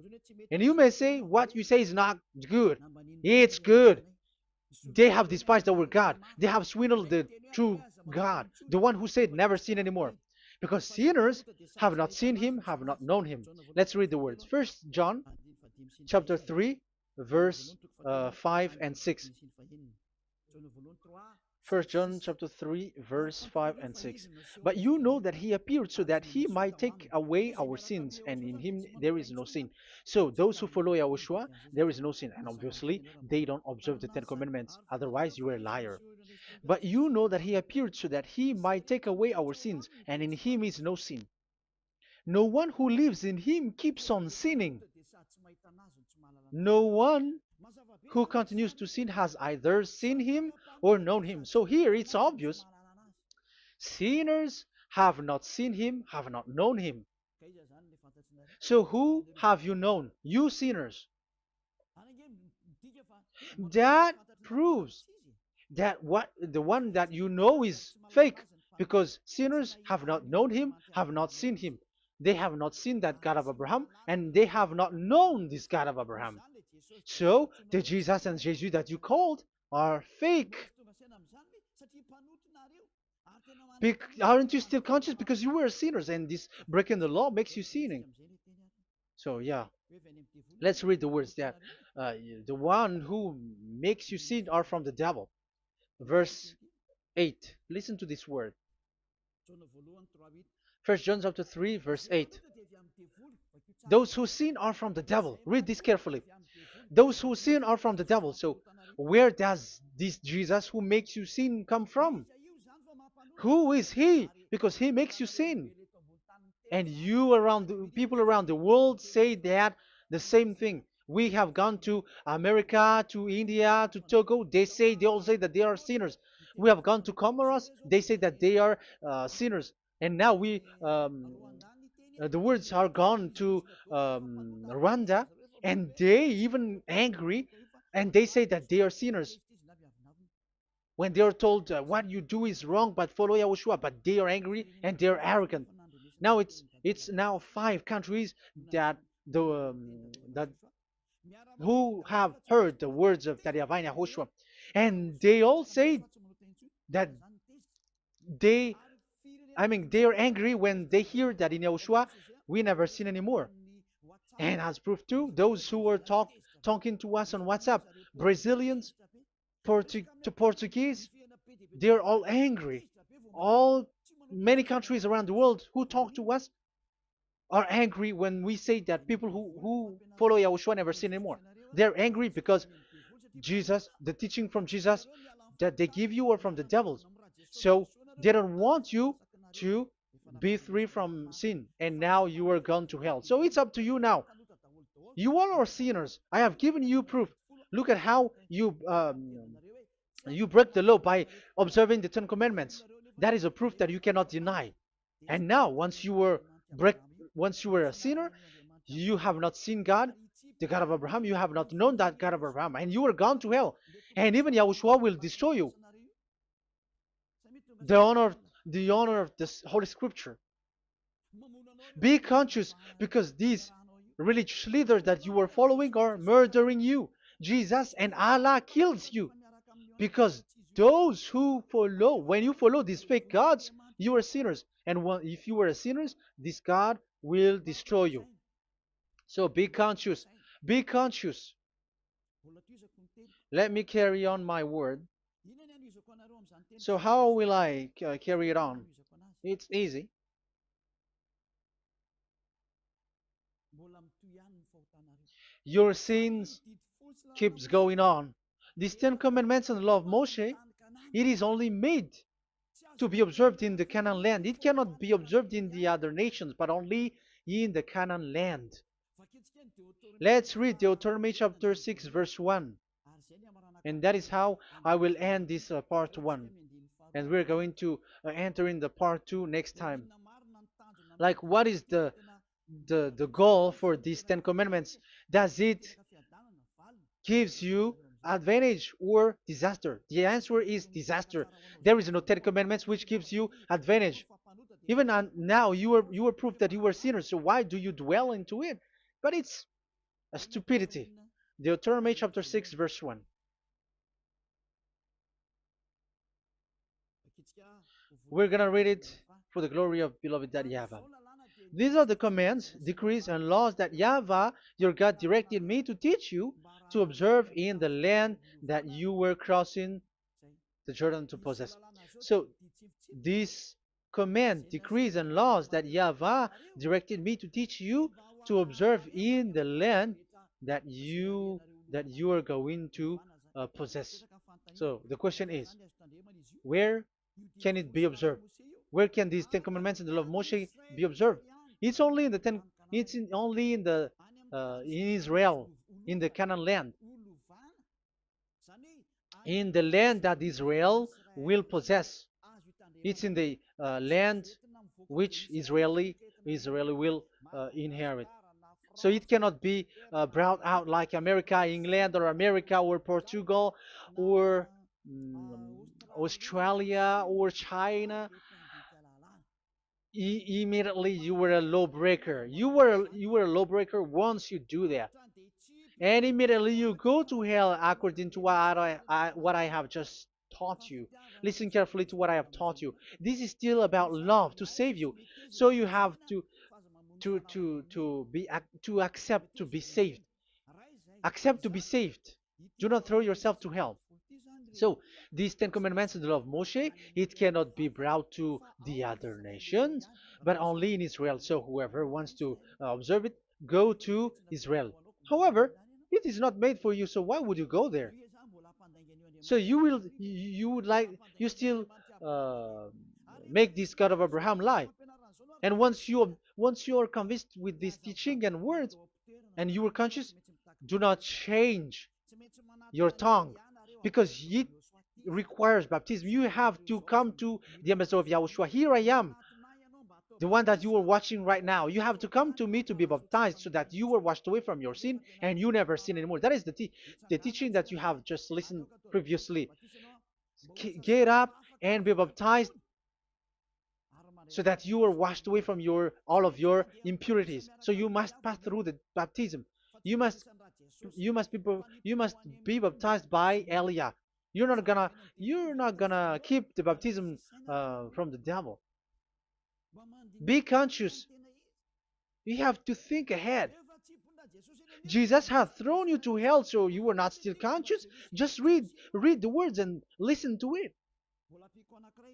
And you may say what you say is not good. It's good. They have despised our God. They have swindled the true God, the one who said never sin anymore. Because sinners have not seen him, have not known him. Let's read the words. First John chapter 3, verse 5 and 6. First John chapter 3, verse 5 and 6. But you know that he appeared so that he might take away our sins, and in him there is no sin. So those who follow YAHOSHUAH, there is no sin. And obviously, they don't observe the Ten Commandments. Otherwise, you are a liar. But you know that he appeared so that he might take away our sins, and in him is no sin. No one who lives in him keeps on sinning. No one who continues to sin has either seen him or known him. So here it's obvious. Sinners have not seen him, have not known him. So who have you known? You sinners. That proves that the one that you know is fake, because sinners have not known him, have not seen him. They have not seen that God of Abraham, and they have not known this God of Abraham. So the Jesus and Jesus that you called are fake. Aren't you still conscious? Because you were sinners, and this breaking the law makes you sinning. So yeah, let's read the words that the one who makes you sin are from the devil. Verse 8. Listen to this word. First John chapter 3, verse 8. Those who sin are from the devil. Read this carefully. Those who sin are from the devil. So where does this Jesus who makes you sin come from? Who is he? Because he makes you sin. And people around the world say that the same thing. We have gone to America, to India, to Togo. They all say that they are sinners. We have gone to Comoros. They say that they are sinners. And now the words are gone to Rwanda, and they even angry, and they say that they are sinners. When they are told what you do is wrong, but follow YAHOSHUAH, but they are angry and they are arrogant. Now it's now 5 countries that that who have heard the words of YAHVAH and YAHOSHUAH, and they all say that they they are angry when they hear that in YAHOSHUAH we never sin anymore. And as proof too, those who were talking to us on WhatsApp, Brazilians, Portuguese, they're all angry. All Many countries around the world who talk to us are angry when we say that people who follow YAHOSHUAH never sin anymore. They're angry because Jesus, the teaching from Jesus that they give you are from the devils. So they don't want you to be free from sin, and now you are gone to hell. So it's up to you now. You all are sinners. I have given you proof. Look at how you break the law by observing the Ten Commandments. That is a proof that you cannot deny. And now, once you were a sinner, you have not seen God. the God of Abraham. You have not known that God of Abraham, and you are gone to hell. And even Yahushua will destroy you. The honor, the honor of this Holy Scripture. Be conscious because these religious leaders that you are following are murdering you. Jesus and Allah kills you because those who follow, when you follow these fake gods, you are sinners. And if you are a sinner, this God will destroy you. So be conscious. Be conscious. Let me carry on my word. So how will I carry it on? It's easy. Your sins keeps going on. These Ten Commandments and the law of Moshe, it is only made to be observed in the Canaan land. It cannot be observed in the other nations, but only in the Canaan land. Let's read Deuteronomy chapter 6, verse 1. And that is how I will end this part 1. And we're going to enter in the part 2 next time. Like, what is the goal for these Ten Commandments? Does it gives you advantage or disaster? The answer is disaster. There is no Ten Commandments which gives you advantage. Even now, you are proof that you are sinners. So why do you dwell into it? But it's a stupidity. Deuteronomy chapter 6, verse 1. We're going to read it for the glory of beloved Daddy Yahvah. These are the commands, decrees, and laws that Yahvah, your God, directed me to teach you to observe in the land that you were crossing the Jordan to possess. So, these command, decrees, and laws that Yahvah directed me to teach you to observe in the land that you are going to possess. So the question is, where can it be observed? Where can these Ten Commandments and the law of Moshe be observed? It's only in the ten. It's only in the in Israel, in the Canaan land, in the land that Israel will possess. It's in the land which Israeli will inherit. So it cannot be brought out like America, England, or America, or Portugal, or Australia, or China. Immediately you were a lawbreaker. You were a lawbreaker once you do that, and immediately you go to hell according to what I have just taught you. Listen carefully to what I have taught you. This is still about love to save you. So you have to accept to be saved. Accept to be saved. Do not throw yourself to hell. So these Ten Commandments and the law of Moshe, it cannot be brought to the other nations, but only in Israel. So whoever wants to observe it, go to Israel. However, it is not made for you, so why would you go there? So you would like, you still uh, make this God of Abraham lie. And once you are convinced with this teaching and words, and you are conscious, do not change your tongue, because it requires baptism. You have to come to the ambassador of Yahushua. Here I am, the one that you are watching right now. You have to come to me to be baptized so that you are washed away from your sin and you never sin anymore. That is the teaching that you have just listened previously. Get up and be baptized so that you are washed away from all of your impurities. So you must pass through the baptism. You must you must be baptized by Elia. You're not gonna keep the baptism from the devil. Be conscious. You have to think ahead. Jesus has thrown you to hell, so you are not still conscious. Just read the words and listen to it.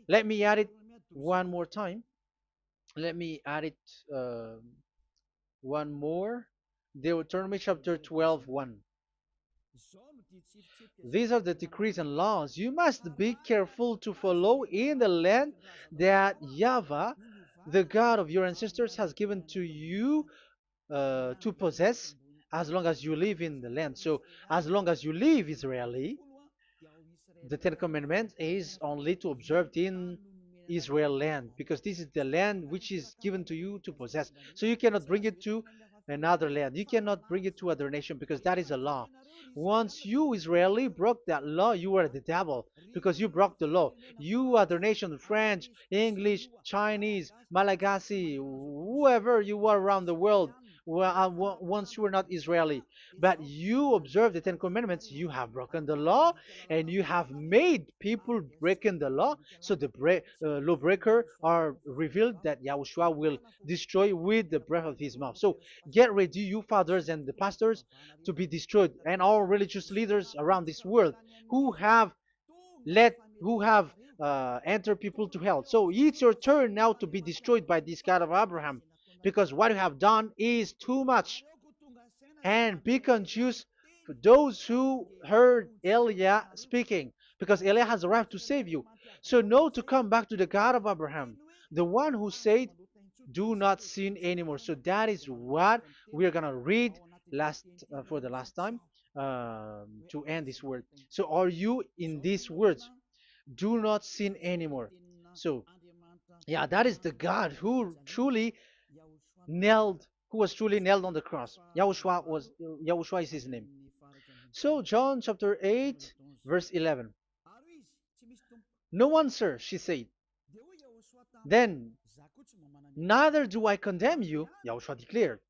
Let me add it one more time. Let me add it one more. Deuteronomy chapter 12:1. These are the decrees and laws you must be careful to follow in the land that Yahvah, the God of your ancestors, has given to you to possess as long as you live in the land. So, as long as you live Israeli, the Ten Commandments is only to observe in Israel land, because this is the land which is given to you to possess. So you cannot bring it to another land. You cannot bring it to other nation because that is a law. Once you Israeli broke that law, you are the devil because you broke the law. You other nation, French, English, Chinese, Malagasy, whoever you are around the world, well, once you are not Israeli, but you observe the Ten Commandments, you have broken the law and you have made people breaking the law. So the lawbreaker are revealed that Yahushua will destroy with the breath of his mouth. So get ready, you fathers and the pastors, to be destroyed, and all religious leaders around this world who have entered people to hell. So it's your turn now to be destroyed by this God of Abraham, because what you have done is too much. And be conscious for those who heard Eliah speaking, because Eliah has arrived to save you. So know to come back to the God of Abraham, the one who said, "Do not sin anymore." So that is what we are gonna read last for the last time to end this word. So are you in these words? Do not sin anymore. So yeah, that is the God who was truly nailed on the cross. Yahushua is his name. So John chapter 8 verse 11. No answer, she said. Then, neither do I condemn you, Yahushua declared.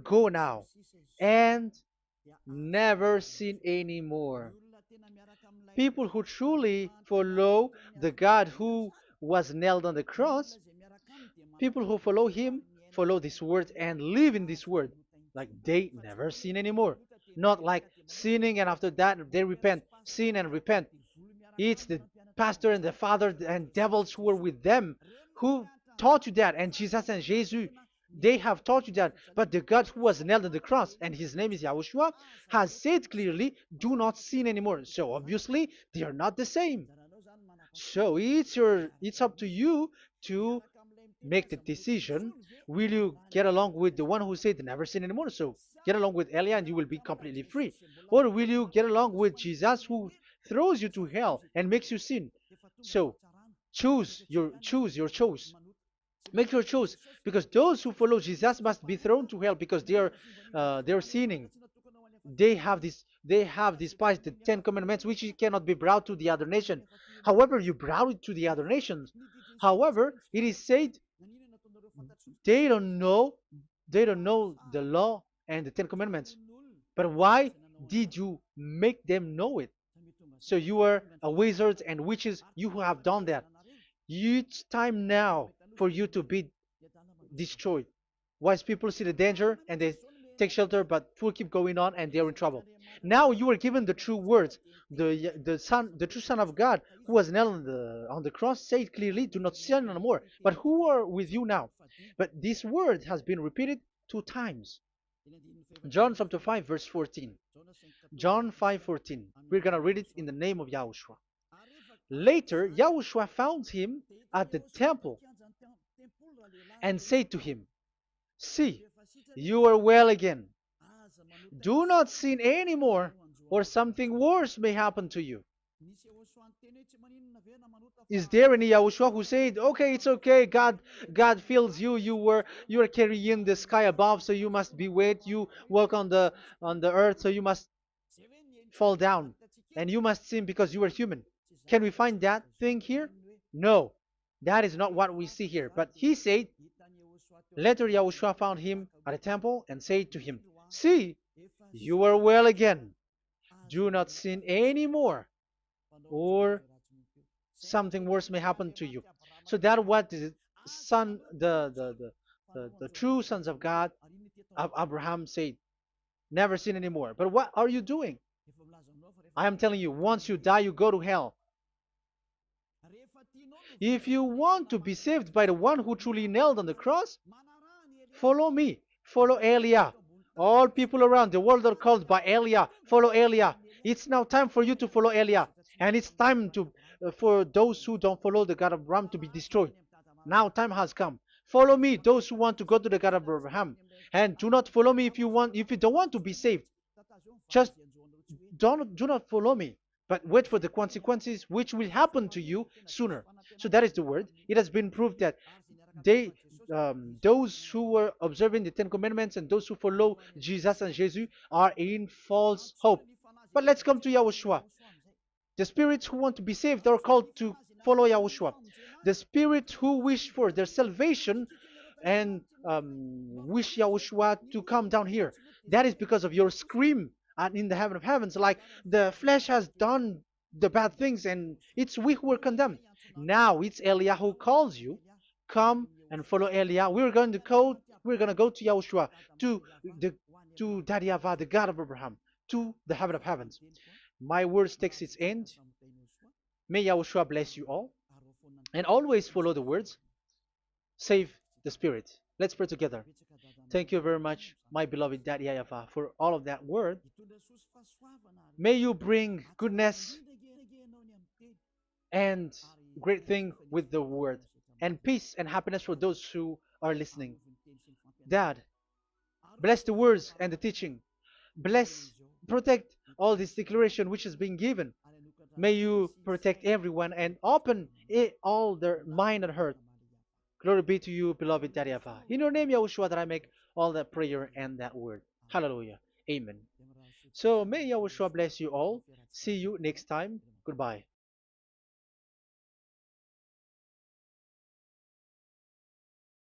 Go now and never sin anymore. People who truly follow the God who was nailed on the cross, people who follow him, follow this word and live in this word. Like they never sin anymore. Not like sinning and after that they repent. Sin and repent. It's the pastor and the father and devils who are with them who taught you that. And Jesus and Jesus, they have taught you that. But the God who was nailed on the cross, and his name is Yahushua, has said clearly, do not sin anymore. So obviously, they are not the same. So it's up to you to make the decision. Will you get along with the one who said never sin anymore? So get along with Elia and you will be completely free. Or will you get along with Jesus who throws you to hell and makes you sin? So choose your choice. Make your choice, because those who follow Jesus must be thrown to hell because they are sinning. They have despised the Ten Commandments, which cannot be brought to the other nation. However, you brought it to the other nations. However, it is said they don't know they don't know the law and the Ten Commandments. But why did you make them know it? So you are a wizards and witches, you who have done that. It's time now for you to be destroyed. Wise people see the danger and they take shelter, but fool keep going on and they're in trouble. Now you are given the true words. The true Son of God, who was nailed on the cross, said clearly, "Do not sin no more." But who are with you now? But this word has been repeated 2 times. John chapter 5 verse 14. John 5:14. We're gonna read it in the name of Yahushua. Later, Yahushua found him at the temple and said to him, "See, you are well again. Do not sin anymore, or something worse may happen to you." Is there any Yahushua who said, "Okay, it's okay, God feels you, you are carrying the sky above, so you must be weight, you walk on the earth, so you must fall down, and you must sin because you are human"? Can we find that thing here? No, that is not what we see here. But he said, later Yahushua found him at a temple and said to him, "See, you are well again. Do not sin anymore, or something worse may happen to you." So that what the son, the true sons of God, of Abraham said, never sin anymore. But what are you doing? I am telling you, once you die, you go to hell. If you want to be saved by the one who truly nailed on the cross, follow me. Follow Elia. All people around the world are called by Elia. Follow Elia. It's now time for you to follow Elia. And it's time for those who don't follow the God of Abraham to be destroyed. Now time has come. Follow me, those who want to go to the God of Abraham. And do not follow me if you don't want to be saved. Just do not follow me, but wait for the consequences which will happen to you sooner. So that is the word. It has been proved that they those who were observing the Ten Commandments and those who follow Jesus and Jesus are in false hope. But let's come to Yahushua. The spirits who want to be saved are called to follow Yahushua. The spirits who wish for their salvation and wish Yahushua to come down here. That is because of your scream and in the heaven of heavens. Like the flesh has done the bad things and it's we who are condemned. Now it's Eliah who calls you. Come and follow Eliah. We're going to go to Yahushua, to the to Daddy Yahvah, the God of Abraham, to the heaven of heavens. My words takes its end. May Yahushua bless you all. And always follow the words. Save the spirit. Let's pray together. Thank you very much, my beloved Daddy Yahvah, for all of that word. May you bring goodness and great thing with the word, and peace and happiness for those who are listening. Dad, bless the words and the teaching. Bless, protect all this declaration which is being given. May you protect everyone and open all their mind and heart. Glory be to you, beloved Daddy Ava. In your name, Yahushua, that I make all that prayer and that word. Hallelujah. Amen. So may Yahushua bless you all. See you next time. Goodbye.